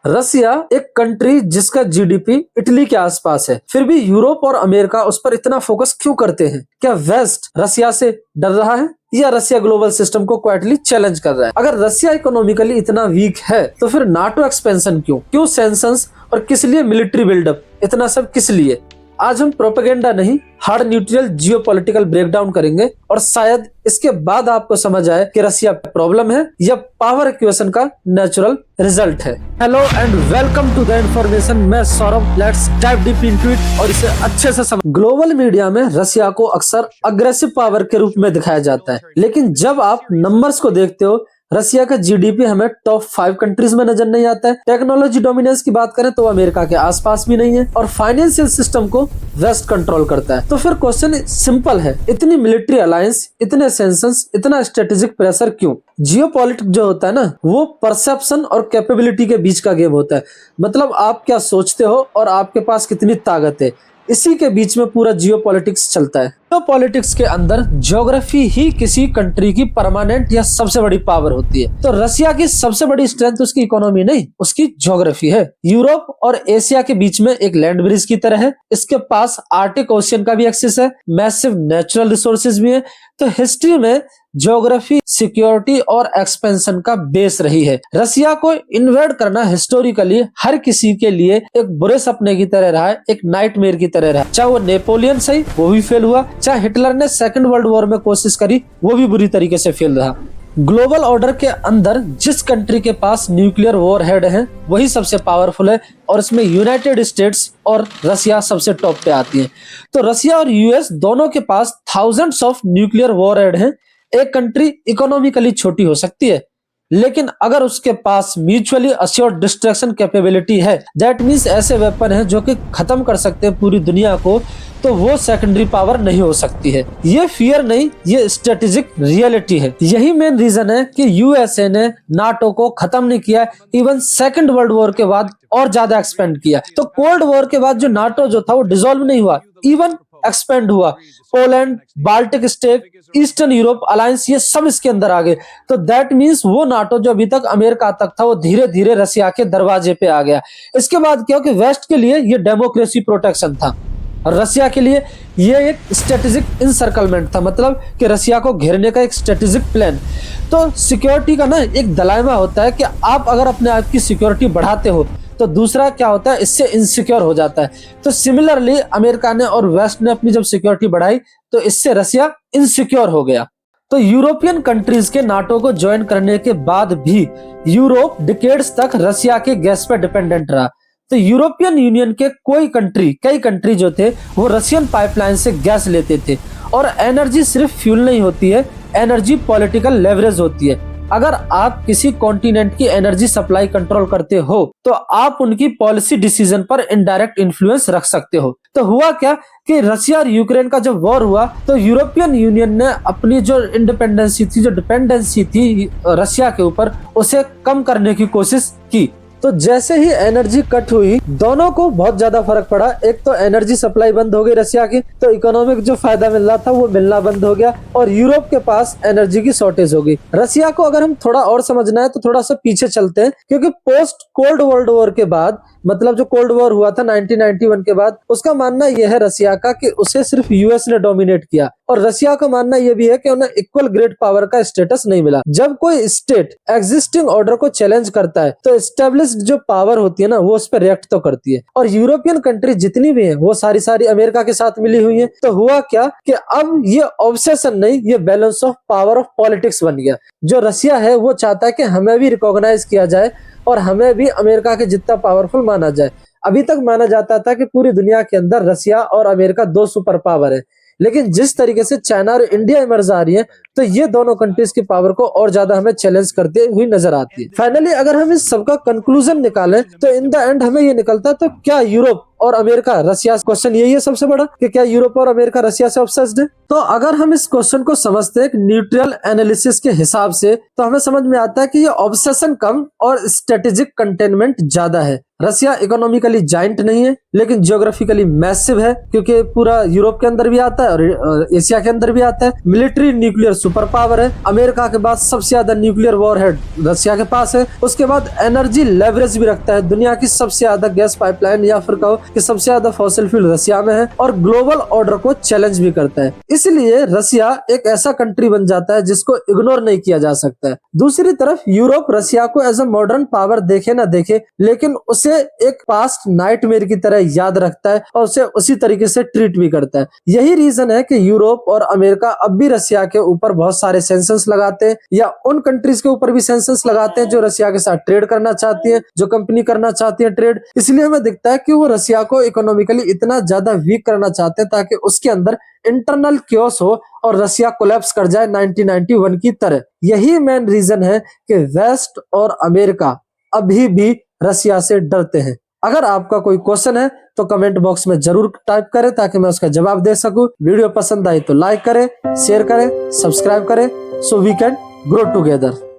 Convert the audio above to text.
रसिया एक कंट्री जिसका GDP Italy के आसपास है, फिर भी यूरोप और अमेरिका उस पर इतना फोकस क्यों करते हैं? क्या वेस्ट रसिया से डर रहा है या रसिया ग्लोबल सिस्टम को क्वाइटली चैलेंज कर रहा है? अगर रसिया इकोनॉमिकली इतना वीक है तो फिर नाटो एक्सपेंशन क्यों सैंक्शंस और किस लिए मिलिट्री बिल्डअप, इतना सब किस लिए? आज हम प्रोपेगेंडा नहीं, हार्ड न्यूट्रल जियोपॉलिटिकल ब्रेकडाउन करेंगे और शायद इसके बाद आपको समझ आए कि रसिया प्रॉब्लम है या पावर इक्वेशन का नेचुरल रिजल्ट है। Hello and welcome to the information. मैं Saurabh. Let's dive deep into it और इसे अच्छे से समझ। ग्लोबल मीडिया में रसिया को अक्सर अग्रेसिव पावर के रूप में दिखाया जाता है, लेकिन जब आप नंबर्स को देखते हो रसिया का जीडीपी हमें टॉप 5 कंट्रीज में नजर नहीं आता है। टेक्नोलॉजी डोमिनेंस की बात करें तो अमेरिका के आसपास भी नहीं है और फाइनेंशियल सिस्टम को वेस्ट कंट्रोल करता है। तो फिर क्वेश्चन सिंपल है, इतनी मिलिट्री अलायंस, इतने सैंक्शंस, इतना स्ट्रेटेजिक प्रेशर क्यों? जियोपॉलिटिक्स जो होता है ना, वो परसेप्शन और कैपेबिलिटी के बीच का गेम होता है। मतलब आप क्या सोचते हो और आपके पास कितनी ताकत है, इसी के बीच में पूरा जियोपॉलिटिक्स चलता है। जियोपॉलिटिक्स के अंदर ज्योग्राफी ही किसी कंट्री की परमानेंट या सबसे बड़ी पावर होती है। तो रसिया की सबसे बड़ी स्ट्रेंथ उसकी इकोनॉमी नहीं, उसकी ज्योग्राफी है। यूरोप और एशिया के बीच में एक लैंड ब्रिज की तरह है। इसके पास आर्टिक ओशियन का भी एक्सेस है, मैसिव नेचुरल रिसोर्सेज भी है। तो हिस्ट्री में ज्योग्राफी सिक्योरिटी और एक्सपेंशन का बेस रही है। रसिया को इन्वेड करना हिस्टोरिकली हर किसी के लिए एक बुरे सपने की तरह रहा है, एक नाइटमेयर की तरह रहा। चाहे वो नेपोलियन सही, वो भी फेल हुआ, चाहे हिटलर ने सेकंड वर्ल्ड वॉर में कोशिश करी, वो भी बुरी तरीके से फेल रहा। ग्लोबल ऑर्डर के अंदर जिस कंट्री के पास न्यूक्लियर वॉर हेड है वही सबसे पावरफुल है और इसमें यूनाइटेड स्टेट्स और रसिया सबसे टॉप पे आती है। तो रसिया और यूएस दोनों के पास thousands of nuclear warhead हैं। एक कंट्री इकोनॉमिकली छोटी हो सकती है, लेकिन अगर उसके पास म्यूचुअली अश्योर्ड डिस्ट्रक्शन कैपेबिलिटी है, दैट मींस ऐसे वेपन है जो कि खत्म कर सकते हैं पूरी दुनिया को, तो वो सेकेंडरी पावर नहीं हो सकती है। ये फियर नहीं, ये स्ट्रेटेजिक रियलिटी है। यही मेन रीजन है कि यूएसए ने नाटो को खत्म नहीं किया, इवन सेकंड वर्ल्ड वॉर के बाद और ज्यादा एक्सपेंड किया। तो कोल्ड वॉर के बाद जो नाटो जो था वो डिसॉल्व नहीं हुआ, इवन एक्सपेंड हुआ। Poland, Baltic state, eastern Europe alliance, ये सब इसके अंदर आ गए। तो दैट मींस वो नाटो जो अभी तक अमेरिका तक था वो धीरे धीरे रसिया के दरवाजे पे आ गया। इसके बाद क्या हो कि वेस्ट के लिए ये डेमोक्रेसी प्रोटेक्शन था और रसिया के लिए ये एक स्ट्रेटेजिक इंसर्कलमेंट था, मतलब कि रसिया को घेरने का एक स्ट्रेटेजिक प्लान। तो सिक्योरिटी का ना एक दलाइमा होता है कि आप अगर अपने आप की सिक्योरिटी बढ़ाते हो तो दूसरा क्या होता है, इससे इनसिक्योर हो जाता है। तो सिमिलरली अमेरिका ने और वेस्ट ने अपनी जब सिक्योरिटी बढ़ाई तो इससे रसिया इनसिक्योर हो गया। तो यूरोपियन कंट्रीज के नाटो को ज्वाइन करने के बाद भी यूरोप डिकेड्स तक रसिया के गैस पर डिपेंडेंट रहा। तो यूरोपियन यूनियन के कई कंट्री जो थे वो रशियन पाइपलाइन से गैस लेते थे। और एनर्जी सिर्फ फ्यूल नहीं होती है, एनर्जी पॉलिटिकल लेवरेज होती है। अगर आप किसी कॉन्टिनेंट की एनर्जी सप्लाई कंट्रोल करते हो तो आप उनकी पॉलिसी डिसीजन पर इनडायरेक्ट इन्फ्लुएंस रख सकते हो। तो हुआ क्या कि रसिया और यूक्रेन का जब वॉर हुआ तो यूरोपियन यूनियन ने अपनी जो इंडिपेंडेंसी थी, जो डिपेंडेंसी थी रसिया के ऊपर, उसे कम करने की कोशिश की। तो जैसे ही एनर्जी कट हुई दोनों को बहुत ज्यादा फर्क पड़ा। एक तो एनर्जी सप्लाई बंद हो गई रसिया की, तो इकोनॉमिक जो फायदा मिल रहा था वो मिलना बंद हो गया और यूरोप के पास एनर्जी की शॉर्टेज हो गई। रसिया को अगर हम थोड़ा और समझना है तो थोड़ा सा पीछे चलते हैं, क्योंकि पोस्ट कोल्ड वर्ल्ड वॉर के बाद, मतलब जो कोल्ड वॉर हुआ था 1991 के बाद, उसका मानना यह है रसिया का कि उसे सिर्फ यूएस ने डोमिनेट किया। और रसिया का मानना यह भी है कि उन्हें इक्वल ग्रेट पावर का स्टेटस नहीं मिला। जब कोई स्टेट एग्जिस्टिंग ऑर्डर को चैलेंज करता है तो एस्टेब्लिश्ड जो पावर होती है ना वो उस पर रिएक्ट तो करती है। और यूरोपियन कंट्री जितनी भी है वो सारी अमेरिका के साथ मिली हुई है। तो हुआ क्या कि अब ये ऑब्सेशन नहीं, ये balance of power of politics बन गया। जो रसिया है वो चाहता है कि हमें भी रिकॉग्नाइज किया जाए और हमें भी अमेरिका के जितना पावरफुल माना जाए। अभी तक माना जाता था कि पूरी दुनिया के अंदर रसिया और अमेरिका 2 सुपर पावर है, लेकिन जिस तरीके से चाइना और इंडिया इमर्ज आ रही है तो ये दोनों कंट्रीज की पावर को और ज्यादा हमें चैलेंज करते हुई नजर आती है। फाइनली अगर हम इस सबका कंक्लूजन निकालें तो इन द एंड हमें ये निकलता है, तो क्या यूरोप और अमेरिका रसिया, क्वेश्चन यही है सबसे बड़ा कि क्या यूरोप और अमेरिका रसिया से ऑब्सेस्ड है? तो अगर हम इस क्वेश्चन को समझते हैं न्यूट्रल एनालिसिस के हिसाब से तो हमें समझ में आता है कि ये ऑब्सेशन कम और स्ट्रेटेजिक कंटेनमेंट ज्यादा है। रसिया इकोनॉमिकली जाइंट नहीं है लेकिन जियोग्राफिकली मैसिव है, क्योंकि पूरा यूरोप के अंदर भी आता है और एशिया के अंदर भी आता है। मिलिट्री न्यूक्लियर सुपर पावर है। अमेरिका के बाद सबसे ज्यादा न्यूक्लियर वॉरहेड रसिया के पास है। उसके बाद एनर्जी लेवरेज भी रखता है। दुनिया की सबसे ज्यादा गैस पाइपलाइन या फिर कहो कि सबसे ज्यादा फॉसिल फ्यूल रसिया में है और ग्लोबल ऑर्डर को चैलेंज भी करता है। इसलिए रसिया एक ऐसा कंट्री बन जाता है जिसको इग्नोर नहीं किया जा सकता है। दूसरी तरफ यूरोप रसिया को एज अ मॉडर्न पावर देखे ना देखे, लेकिन उसे एक पास्ट नाइटमेयर की तरह याद रखता है और उसे उसी तरीके से ट्रीट भी करता है। यही रीजन है कि यूरोप और अमेरिका अब भी रसिया के ऊपर बहुत सारे सैंक्शंस लगाते हैं या उन कंट्रीज के ऊपर भी सैंक्शंस लगाते हैं जो रसिया के साथ ट्रेड करना चाहती है, जो कंपनी करना चाहती है ट्रेड। इसलिए हमें दिखता है कि वो रसिया को इकोनॉमिकली इतना ज्यादा वीक करना चाहते हैं ताकि उसके अंदर इंटरनल क्योस हो और रसिया कोलैप्स कर जाए 1991 की तरह। यही मेन रीजन है कि वेस्ट और अमेरिका अभी भी रसिया से डरते हैं। अगर आपका कोई क्वेश्चन है तो कमेंट बॉक्स में जरूर टाइप करें ताकि मैं उसका जवाब दे सकूं। वीडियो पसंद आई तो लाइक करें, शेयर करें, सब्सक्राइब करें, so we can grow together.